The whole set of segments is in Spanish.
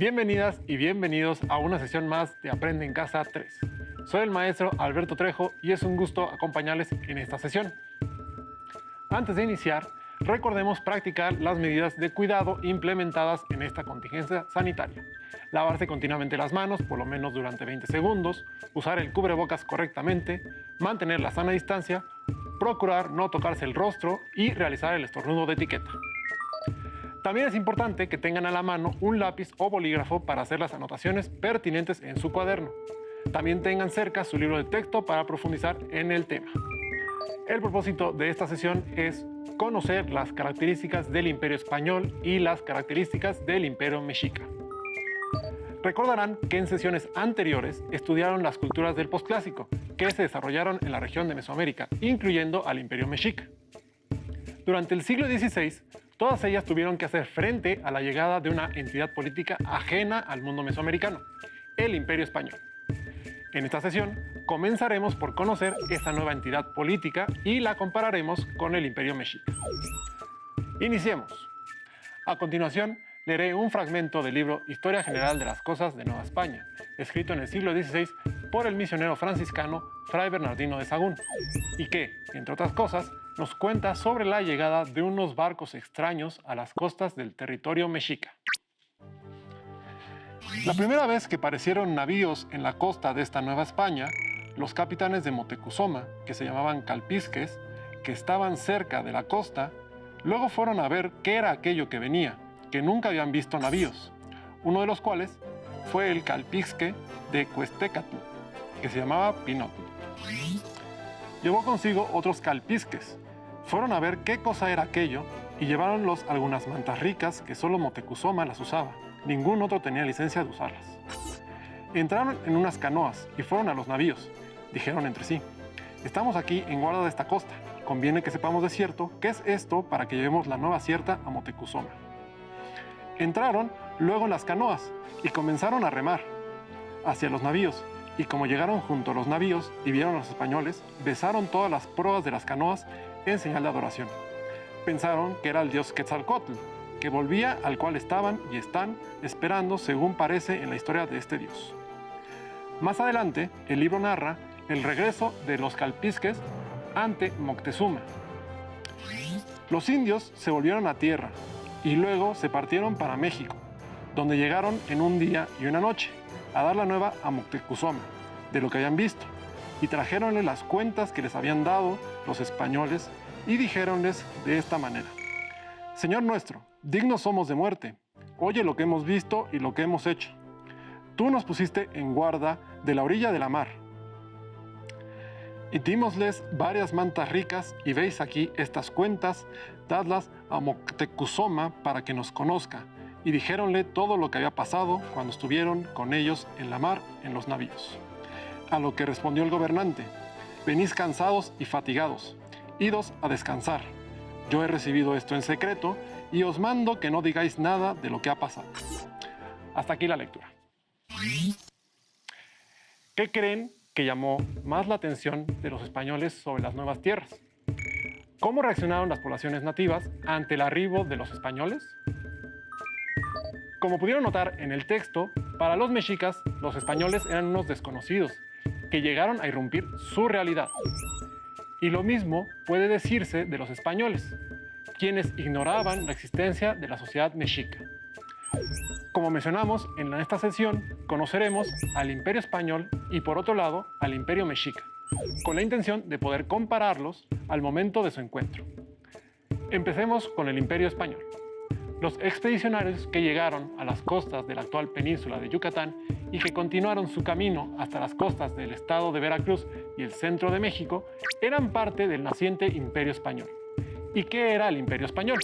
Bienvenidas y bienvenidos a una sesión más de Aprende en Casa 3. Soy el maestro Alberto Trejo y es un gusto acompañarles en esta sesión. Antes de iniciar, recordemos practicar las medidas de cuidado implementadas en esta contingencia sanitaria. Lavarse continuamente las manos, por lo menos durante 20 segundos, usar el cubrebocas correctamente, mantener la sana distancia, procurar no tocarse el rostro y realizar el estornudo de etiqueta. También es importante que tengan a la mano un lápiz o bolígrafo para hacer las anotaciones pertinentes en su cuaderno. También tengan cerca su libro de texto para profundizar en el tema. El propósito de esta sesión es conocer las características del Imperio Español y las características del Imperio Mexica. Recordarán que en sesiones anteriores estudiaron las culturas del posclásico que se desarrollaron en la región de Mesoamérica, incluyendo al Imperio Mexica. Durante el siglo XVI, todas ellas tuvieron que hacer frente a la llegada de una entidad política ajena al mundo mesoamericano, el Imperio Español. En esta sesión comenzaremos por conocer esa nueva entidad política y la compararemos con el Imperio Mexica. Iniciemos. A continuación, leeré un fragmento del libro Historia General de las Cosas de Nueva España, escrito en el siglo XVI por el misionero franciscano Fray Bernardino de Sahagún, y que, entre otras cosas, nos cuenta sobre la llegada de unos barcos extraños a las costas del territorio mexica. La primera vez que aparecieron navíos en la costa de esta Nueva España, los capitanes de Moctezuma, que se llamaban calpisques, que estaban cerca de la costa, luego fueron a ver qué era aquello que venía, que nunca habían visto navíos, uno de los cuales fue el calpisque de Cuestecatl, que se llamaba Pinotl. Llevó consigo otros calpisques. Fueron a ver qué cosa era aquello y lleváronlos algunas mantas ricas que solo Moctezuma las usaba. Ningún otro tenía licencia de usarlas. Entraron en unas canoas y fueron a los navíos. Dijeron entre sí: estamos aquí en guarda de esta costa. Conviene que sepamos de cierto qué es esto para que llevemos la nueva cierta a Moctezuma. Entraron luego en las canoas y comenzaron a remar hacia los navíos. Y como llegaron junto a los navíos y vieron a los españoles, besaron todas las proas de las canoas en señal de adoración. Pensaron que era el dios Quetzalcóatl, que volvía, al cual estaban y están esperando, según parece en la historia de este dios. Más adelante, el libro narra el regreso de los calpisques ante Moctezuma. Los indios se volvieron a tierra y luego se partieron para México, donde llegaron en un día y una noche a dar la nueva a Moctezuma de lo que habían visto, y trajeronle las cuentas que les habían dado los españoles y dijéronles de esta manera: Señor nuestro, dignos somos de muerte, oye lo que hemos visto y lo que hemos hecho. Tú nos pusiste en guarda de la orilla de la mar, y dímosles varias mantas ricas, y veis aquí estas cuentas, dadlas a Moctezuma para que nos conozca. Y dijéronle todo lo que había pasado cuando estuvieron con ellos en la mar en los navíos. A lo que respondió el gobernante: venís cansados y fatigados, idos a descansar. Yo he recibido esto en secreto y os mando que no digáis nada de lo que ha pasado. Hasta aquí la lectura. ¿Qué creen que llamó más la atención de los españoles sobre las nuevas tierras? ¿Cómo reaccionaron las poblaciones nativas ante el arribo de los españoles? Como pudieron notar en el texto, para los mexicas, los españoles eran unos desconocidos que llegaron a irrumpir su realidad. Y lo mismo puede decirse de los españoles, quienes ignoraban la existencia de la sociedad mexica. Como mencionamos en esta sesión, conoceremos al Imperio Español y, por otro lado, al Imperio Mexica, con la intención de poder compararlos al momento de su encuentro. Empecemos con el Imperio Español. Los expedicionarios que llegaron a las costas de la actual península de Yucatán y que continuaron su camino hasta las costas del estado de Veracruz y el centro de México eran parte del naciente Imperio Español. ¿Y qué era el Imperio Español?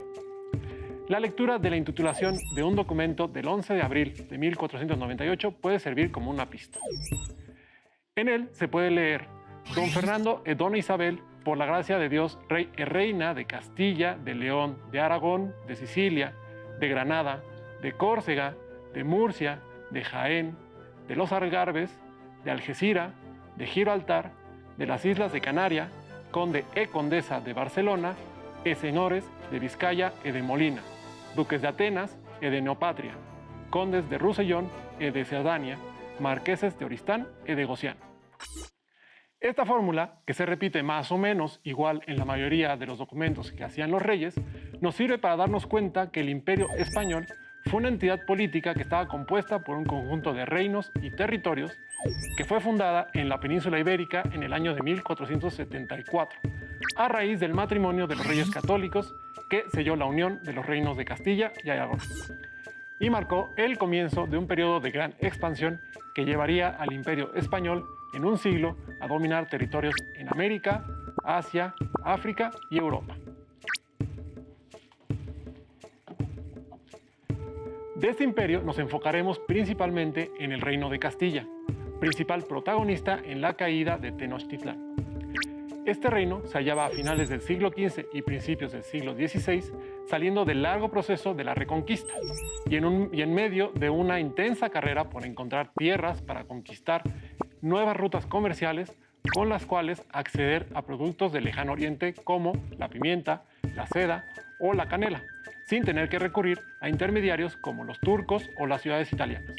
La lectura de la intitulación de un documento del 11 de abril de 1498 puede servir como una pista. En él se puede leer: Don Fernando y Dona Isabel, por la gracia de Dios, rey y reina de Castilla, de León, de Aragón, de Sicilia, de Granada, de Córcega, de Murcia, de Jaén, de los Algarbes, de Algeciras, de Gibraltar, de las Islas de Canaria, conde e condesa de Barcelona, e señores de Vizcaya y de Molina, duques de Atenas y de Neopatria, condes de Rusellón e de Cerdanya, marqueses de Oristán e de Gocián. Esta fórmula, que se repite más o menos igual en la mayoría de los documentos que hacían los reyes, nos sirve para darnos cuenta que el Imperio Español fue una entidad política que estaba compuesta por un conjunto de reinos y territorios que fue fundada en la península ibérica en el año de 1474, a raíz del matrimonio de los reyes católicos que selló la unión de los reinos de Castilla y Aragón, y marcó el comienzo de un periodo de gran expansión que llevaría al Imperio Español en un siglo a dominar territorios en América, Asia, África y Europa. De este imperio nos enfocaremos principalmente en el Reino de Castilla, principal protagonista en la caída de Tenochtitlán. Este reino se hallaba a finales del siglo XV y principios del siglo XVI, saliendo del largo proceso de la Reconquista y en medio de una intensa carrera por encontrar tierras para conquistar nuevas rutas comerciales con las cuales acceder a productos del lejano oriente como la pimienta, la seda o la canela, sin tener que recurrir a intermediarios como los turcos o las ciudades italianas.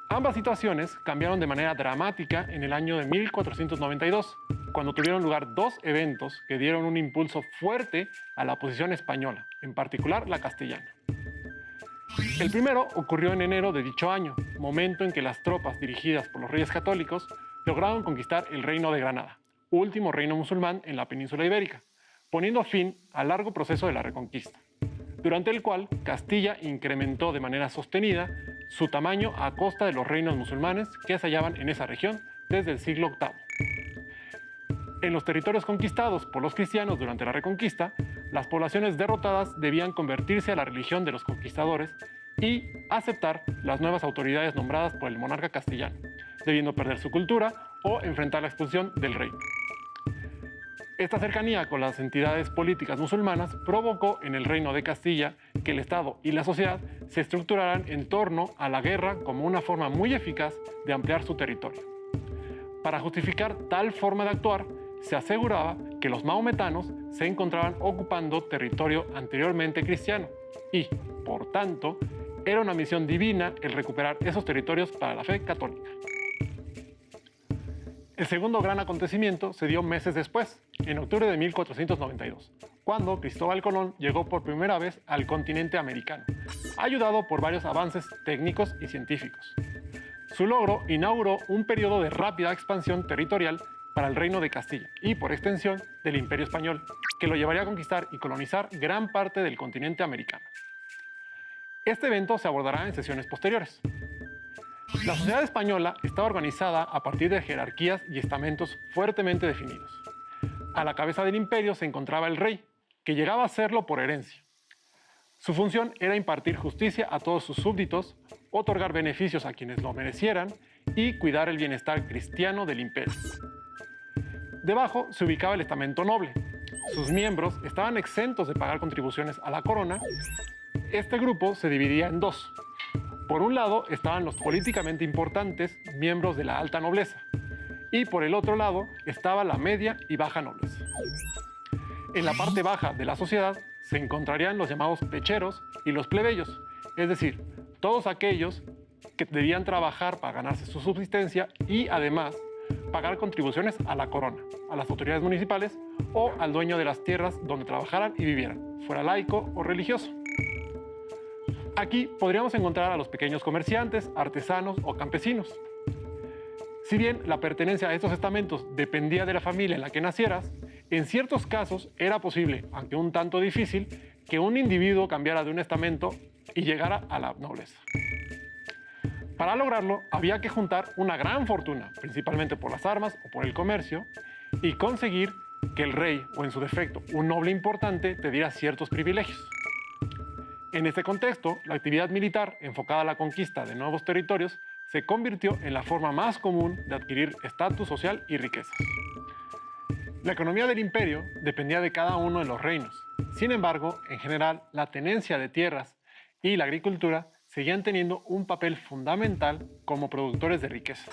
Ambas situaciones cambiaron de manera dramática en el año de 1492, cuando tuvieron lugar dos eventos que dieron un impulso fuerte a la posición española, en particular la castellana. El primero ocurrió en enero de dicho año, momento en que las tropas dirigidas por los reyes católicos lograron conquistar el Reino de Granada, último reino musulmán en la península ibérica, poniendo fin al largo proceso de la Reconquista, durante el cual Castilla incrementó de manera sostenida su tamaño a costa de los reinos musulmanes que se hallaban en esa región desde el siglo VIII. En los territorios conquistados por los cristianos durante la Reconquista, las poblaciones derrotadas debían convertirse a la religión de los conquistadores y aceptar las nuevas autoridades nombradas por el monarca castellano, debiendo perder su cultura o enfrentar la expulsión del reino. Esta cercanía con las entidades políticas musulmanas provocó en el Reino de Castilla que el Estado y la sociedad se estructuraran en torno a la guerra como una forma muy eficaz de ampliar su territorio. Para justificar tal forma de actuar, se aseguraba que los maometanos se encontraban ocupando territorio anteriormente cristiano y, por tanto, era una misión divina el recuperar esos territorios para la fe católica. El segundo gran acontecimiento se dio meses después, en octubre de 1492, cuando Cristóbal Colón llegó por primera vez al continente americano, ayudado por varios avances técnicos y científicos. Su logro inauguró un periodo de rápida expansión territorial para el Reino de Castilla y, por extensión, del Imperio Español, que lo llevaría a conquistar y colonizar gran parte del continente americano. Este evento se abordará en sesiones posteriores. La sociedad española estaba organizada a partir de jerarquías y estamentos fuertemente definidos. A la cabeza del imperio se encontraba el rey, que llegaba a serlo por herencia. Su función era impartir justicia a todos sus súbditos, otorgar beneficios a quienes lo merecieran y cuidar el bienestar cristiano del imperio. Debajo se ubicaba el estamento noble. Sus miembros estaban exentos de pagar contribuciones a la corona. Este grupo se dividía en dos. Por un lado estaban los políticamente importantes miembros de la alta nobleza y por el otro lado estaba la media y baja nobleza. En la parte baja de la sociedad se encontrarían los llamados pecheros y los plebeyos, es decir, todos aquellos que debían trabajar para ganarse su subsistencia y además pagar contribuciones a la corona, a las autoridades municipales o al dueño de las tierras donde trabajaran y vivieran, fuera laico o religioso. Aquí podríamos encontrar a los pequeños comerciantes, artesanos o campesinos. Si bien la pertenencia a estos estamentos dependía de la familia en la que nacieras, en ciertos casos era posible, aunque un tanto difícil, que un individuo cambiara de un estamento y llegara a la nobleza. Para lograrlo, había que juntar una gran fortuna, principalmente por las armas o por el comercio, y conseguir que el rey, o en su defecto, un noble importante, te diera ciertos privilegios. En este contexto, la actividad militar enfocada a la conquista de nuevos territorios se convirtió en la forma más común de adquirir estatus social y riquezas. La economía del imperio dependía de cada uno de los reinos. Sin embargo, en general, la tenencia de tierras y la agricultura seguían teniendo un papel fundamental como productores de riqueza.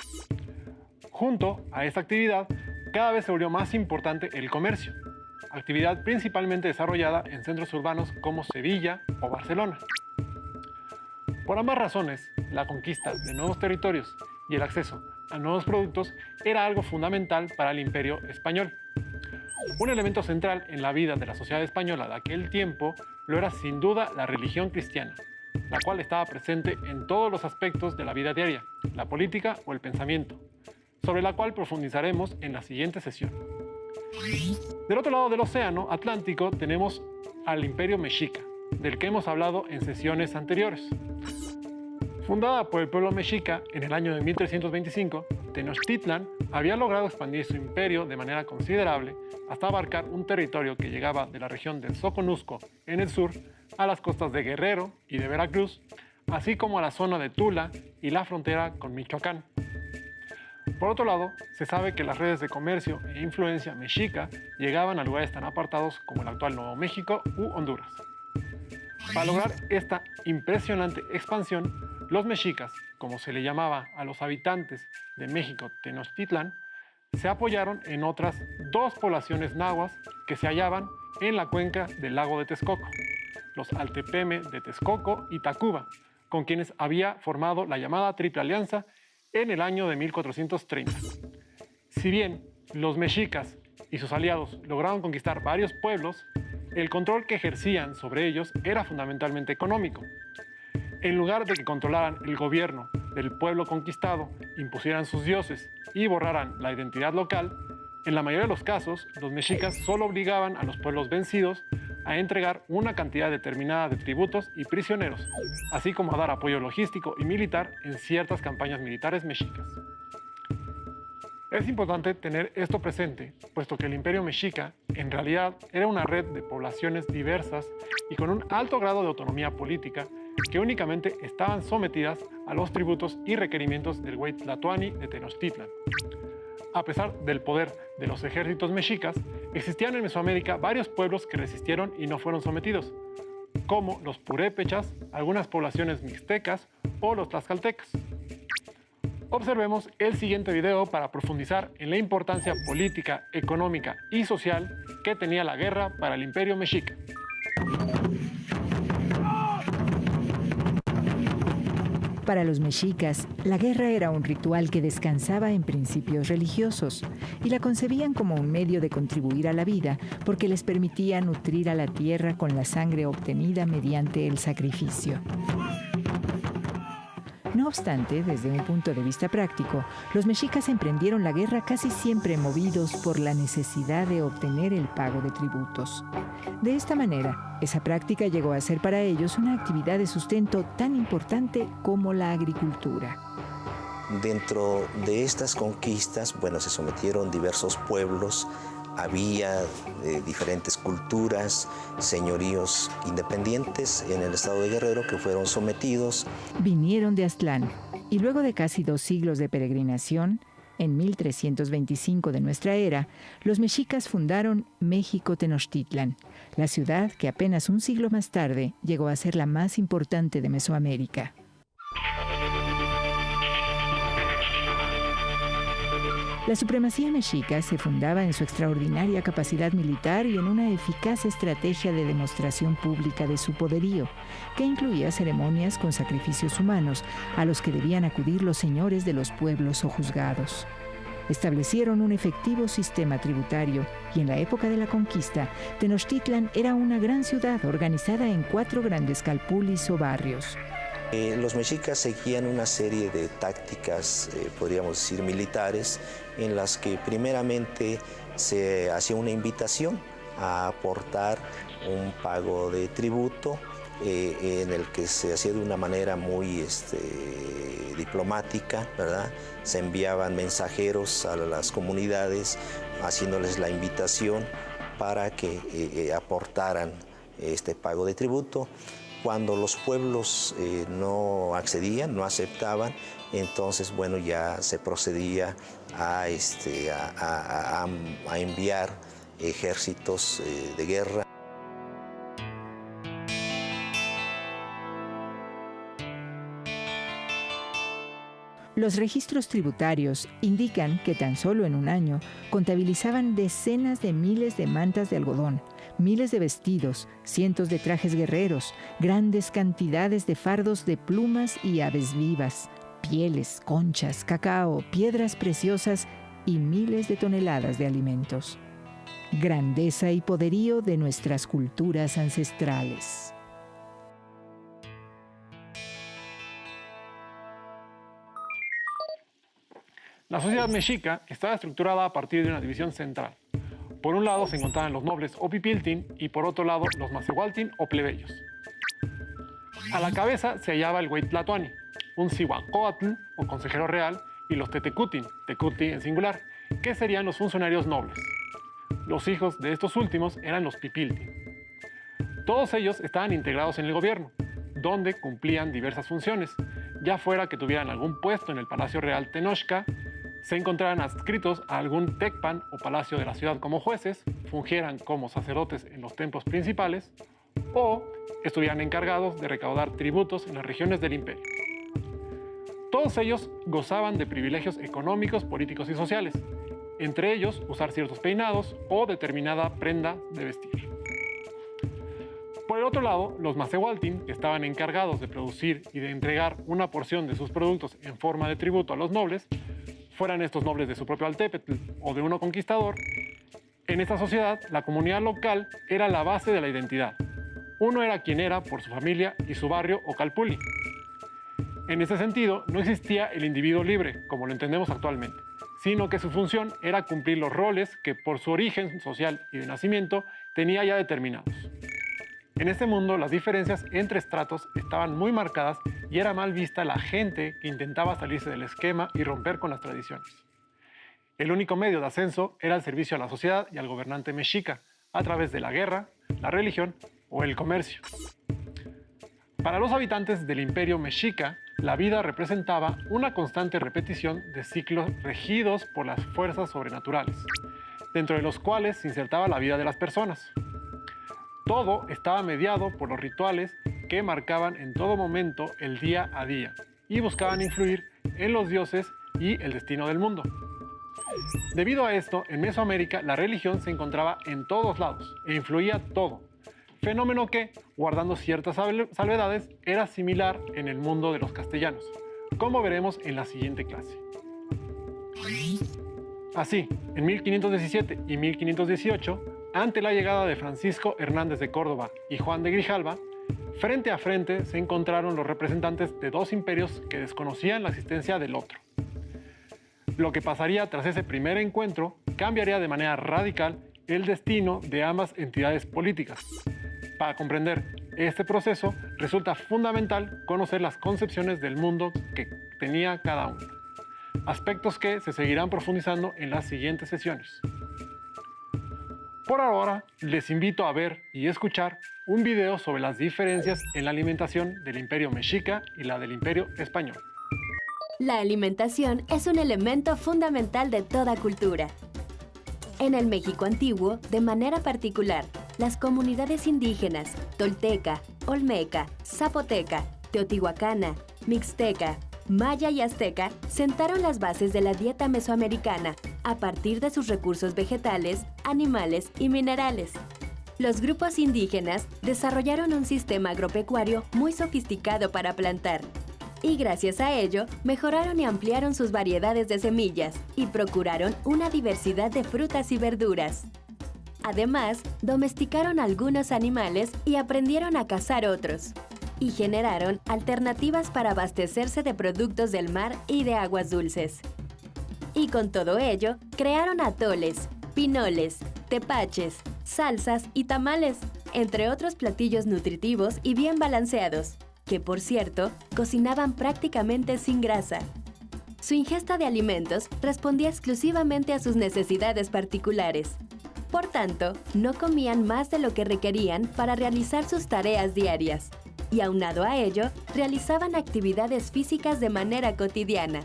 Junto a esta actividad, cada vez se volvió más importante el comercio, actividad principalmente desarrollada en centros urbanos como Sevilla o Barcelona. Por ambas razones, la conquista de nuevos territorios y el acceso a nuevos productos era algo fundamental para el Imperio español. Un elemento central en la vida de la sociedad española de aquel tiempo lo era sin duda la religión cristiana, la cual estaba presente en todos los aspectos de la vida diaria, la política o el pensamiento, sobre la cual profundizaremos en la siguiente sesión. Del otro lado del océano Atlántico tenemos al Imperio Mexica, del que hemos hablado en sesiones anteriores. Fundada por el pueblo mexica en el año de 1325, Tenochtitlan había logrado expandir su imperio de manera considerable hasta abarcar un territorio que llegaba de la región del Soconusco en el sur a las costas de Guerrero y de Veracruz, así como a la zona de Tula y la frontera con Michoacán. Por otro lado, se sabe que las redes de comercio e influencia mexica llegaban a lugares tan apartados como el actual Nuevo México u Honduras. Para lograr esta impresionante expansión, los mexicas, como se le llamaba a los habitantes de México Tenochtitlan, se apoyaron en otras dos poblaciones nahuas que se hallaban en la cuenca del lago de Texcoco, los Altepeme de Texcoco y Tacuba, con quienes había formado la llamada Triple Alianza en el año de 1430. Si bien los mexicas y sus aliados lograron conquistar varios pueblos, el control que ejercían sobre ellos era fundamentalmente económico. En lugar de que controlaran el gobierno del pueblo conquistado, impusieran sus dioses y borraran la identidad local, en la mayoría de los casos, los mexicas solo obligaban a los pueblos vencidos a entregar una cantidad determinada de tributos y prisioneros, así como a dar apoyo logístico y militar en ciertas campañas militares mexicas. Es importante tener esto presente, puesto que el Imperio Mexica en realidad era una red de poblaciones diversas y con un alto grado de autonomía política que únicamente estaban sometidas a los tributos y requerimientos del Hueytlatoani de Tenochtitlan. A pesar del poder de los ejércitos mexicas, existían en Mesoamérica varios pueblos que resistieron y no fueron sometidos, como los purépechas, algunas poblaciones mixtecas o los tlaxcaltecas. Observemos el siguiente video para profundizar en la importancia política, económica y social que tenía la guerra para el Imperio Mexica. Para los mexicas, la guerra era un ritual que descansaba en principios religiosos y la concebían como un medio de contribuir a la vida porque les permitía nutrir a la tierra con la sangre obtenida mediante el sacrificio. No obstante, desde un punto de vista práctico, los mexicas emprendieron la guerra casi siempre movidos por la necesidad de obtener el pago de tributos. De esta manera, esa práctica llegó a ser para ellos una actividad de sustento tan importante como la agricultura. Dentro de estas conquistas, se sometieron diversos pueblos. Había diferentes culturas, señoríos independientes en el estado de Guerrero que fueron sometidos. Vinieron de Aztlán y luego de casi 2 siglos de peregrinación, en 1325 de nuestra era, los mexicas fundaron México Tenochtitlan, la ciudad que apenas un siglo más tarde llegó a ser la más importante de Mesoamérica. La supremacía mexica se fundaba en su extraordinaria capacidad militar y en una eficaz estrategia de demostración pública de su poderío, que incluía ceremonias con sacrificios humanos a los que debían acudir los señores de los pueblos o juzgados. Establecieron un efectivo sistema tributario y en la época de la conquista, Tenochtitlan era una gran ciudad organizada en 4 grandes calpulis o barrios. Los mexicas seguían una serie de tácticas, podríamos decir militares, en las que primeramente se hacía una invitación a aportar un pago de tributo en el que se hacía de una manera muy diplomática, ¿verdad? Se enviaban mensajeros a las comunidades haciéndoles la invitación para que aportaran este pago de tributo. Cuando los pueblos no accedían, no aceptaban, entonces, ya se procedía a enviar ejércitos de guerra. Los registros tributarios indican que tan solo en un año contabilizaban decenas de miles de mantas de algodón, Miles de vestidos, cientos de trajes guerreros, grandes cantidades de fardos de plumas y aves vivas, pieles, conchas, cacao, piedras preciosas y miles de toneladas de alimentos. Grandeza y poderío de nuestras culturas ancestrales. La sociedad mexica estaba estructurada a partir de una división central. Por un lado se encontraban los nobles o pipiltin y por otro lado los macehualtin o plebeyos. A la cabeza se hallaba el hueytlatoani, un cihuacóatl o consejero real, y los tetecutin, tecuti en singular, que serían los funcionarios nobles. Los hijos de estos últimos eran los pipiltin. Todos ellos estaban integrados en el gobierno, donde cumplían diversas funciones, ya fuera que tuvieran algún puesto en el Palacio Real Tenochca, se encontraran adscritos a algún tecpan o palacio de la ciudad como jueces, fungieran como sacerdotes en los templos principales, o estuvieran encargados de recaudar tributos en las regiones del imperio. Todos ellos gozaban de privilegios económicos, políticos y sociales, entre ellos usar ciertos peinados o determinada prenda de vestir. Por el otro lado, los macehualtin, que estaban encargados de producir y de entregar una porción de sus productos en forma de tributo a los nobles, fueran estos nobles de su propio altépetl o de uno conquistador, en esta sociedad la comunidad local era la base de la identidad. Uno era quien era por su familia y su barrio o calpulli. En ese sentido, no existía el individuo libre, como lo entendemos actualmente, sino que su función era cumplir los roles que por su origen social y de nacimiento tenía ya determinados. En este mundo, las diferencias entre estratos estaban muy marcadas y era mal vista la gente que intentaba salirse del esquema y romper con las tradiciones. El único medio de ascenso era el servicio a la sociedad y al gobernante mexica, a través de la guerra, la religión o el comercio. Para los habitantes del imperio mexica, la vida representaba una constante repetición de ciclos regidos por las fuerzas sobrenaturales, dentro de los cuales se insertaba la vida de las personas. Todo estaba mediado por los rituales que marcaban en todo momento el día a día y buscaban influir en los dioses y el destino del mundo. Debido a esto, en Mesoamérica la religión se encontraba en todos lados e influía todo, fenómeno que, guardando ciertas salvedades, era similar en el mundo de los castellanos, como veremos en la siguiente clase. Así, en 1517 y 1518, ante la llegada de Francisco Hernández de Córdoba y Juan de Grijalva, frente a frente se encontraron los representantes de dos imperios que desconocían la existencia del otro. Lo que pasaría tras ese primer encuentro cambiaría de manera radical el destino de ambas entidades políticas. Para comprender este proceso, resulta fundamental conocer las concepciones del mundo que tenía cada uno, aspectos que se seguirán profundizando en las siguientes sesiones. Por ahora, les invito a ver y escuchar un video sobre las diferencias en la alimentación del Imperio Mexica y la del Imperio Español. La alimentación es un elemento fundamental de toda cultura. En el México antiguo, de manera particular, las comunidades indígenas tolteca, olmeca, zapoteca, teotihuacana, mixteca, maya y azteca sentaron las bases de la dieta mesoamericana a partir de sus recursos vegetales, animales y minerales. Los grupos indígenas desarrollaron un sistema agropecuario muy sofisticado para plantar, y gracias a ello mejoraron y ampliaron sus variedades de semillas y procuraron una diversidad de frutas y verduras. Además, domesticaron algunos animales y aprendieron a cazar otros, y generaron alternativas para abastecerse de productos del mar y de aguas dulces. Y con todo ello, crearon atoles, pinoles, tepaches, salsas y tamales, entre otros platillos nutritivos y bien balanceados, que por cierto, cocinaban prácticamente sin grasa. Su ingesta de alimentos respondía exclusivamente a sus necesidades particulares. Por tanto, no comían más de lo que requerían para realizar sus tareas diarias, y aunado a ello, realizaban actividades físicas de manera cotidiana.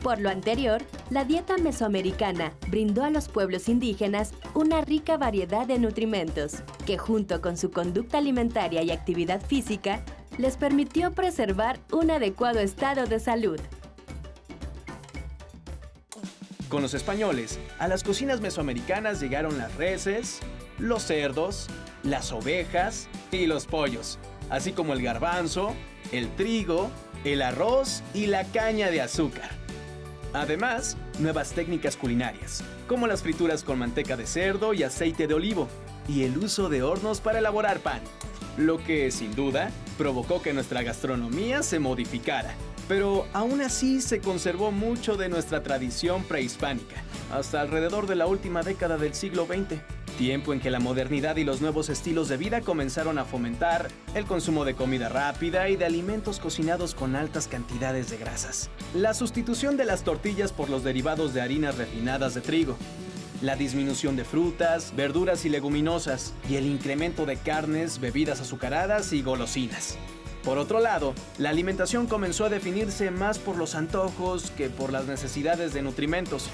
Por lo anterior, la dieta mesoamericana brindó a los pueblos indígenas una rica variedad de nutrimentos, que junto con su conducta alimentaria y actividad física, les permitió preservar un adecuado estado de salud. Con los españoles, a las cocinas mesoamericanas llegaron las reses, los cerdos, las ovejas y los pollos, así como el garbanzo, el trigo, el arroz y la caña de azúcar. Además, nuevas técnicas culinarias, como las frituras con manteca de cerdo y aceite de olivo, y el uso de hornos para elaborar pan, lo que, sin duda, provocó que nuestra gastronomía se modificara. Pero aún así se conservó mucho de nuestra tradición prehispánica, hasta alrededor de la última década del siglo XX, tiempo en que la modernidad y los nuevos estilos de vida comenzaron a fomentar el consumo de comida rápida y de alimentos cocinados con altas cantidades de grasas. La sustitución de las tortillas por los derivados de harinas refinadas de trigo, la disminución de frutas, verduras y leguminosas, y el incremento de carnes, bebidas azucaradas y golosinas. Por otro lado, la alimentación comenzó a definirse más por los antojos que por las necesidades de nutrimentos,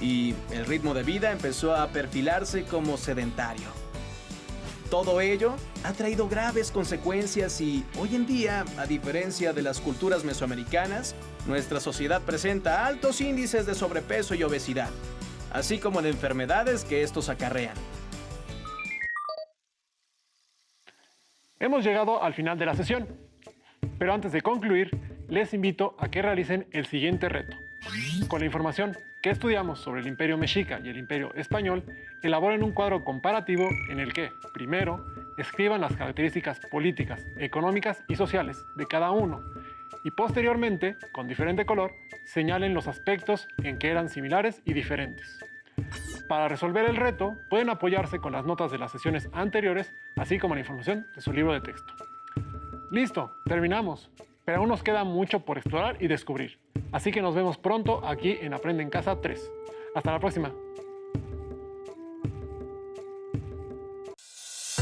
y el ritmo de vida empezó a perfilarse como sedentario. Todo ello ha traído graves consecuencias y, hoy en día, a diferencia de las culturas mesoamericanas, nuestra sociedad presenta altos índices de sobrepeso y obesidad, así como de enfermedades que estos acarrean. Hemos llegado al final de la sesión, pero antes de concluir, les invito a que realicen el siguiente reto. Con la información que estudiamos sobre el Imperio Mexica y el Imperio Español, elaboren un cuadro comparativo en el que, primero, escriban las características políticas, económicas y sociales de cada uno, y posteriormente, con diferente color, señalen los aspectos en que eran similares y diferentes. Para resolver el reto, pueden apoyarse con las notas de las sesiones anteriores, así como la información de su libro de texto. Listo, terminamos, pero aún nos queda mucho por explorar y descubrir. Así que nos vemos pronto aquí en Aprende en Casa 3. Hasta la próxima.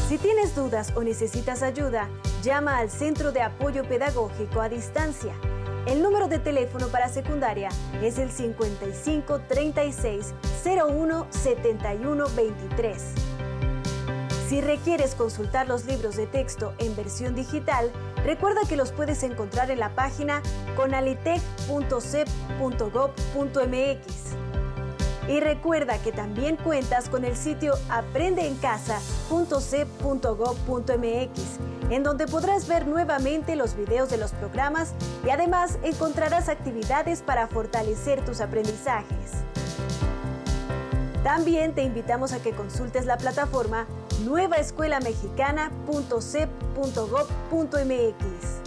Si tienes dudas o necesitas ayuda, llama al Centro de Apoyo Pedagógico a Distancia. El número de teléfono para secundaria es el 55 36 01 71 23. Si requieres consultar los libros de texto en versión digital, recuerda que los puedes encontrar en la página conalitec.cep.gov.mx. Y recuerda que también cuentas con el sitio aprendeencasa.cep.gov.mx, en donde podrás ver nuevamente los videos de los programas y además encontrarás actividades para fortalecer tus aprendizajes. También te invitamos a que consultes la plataforma nuevaescuelamexicana.cep.gov.mx.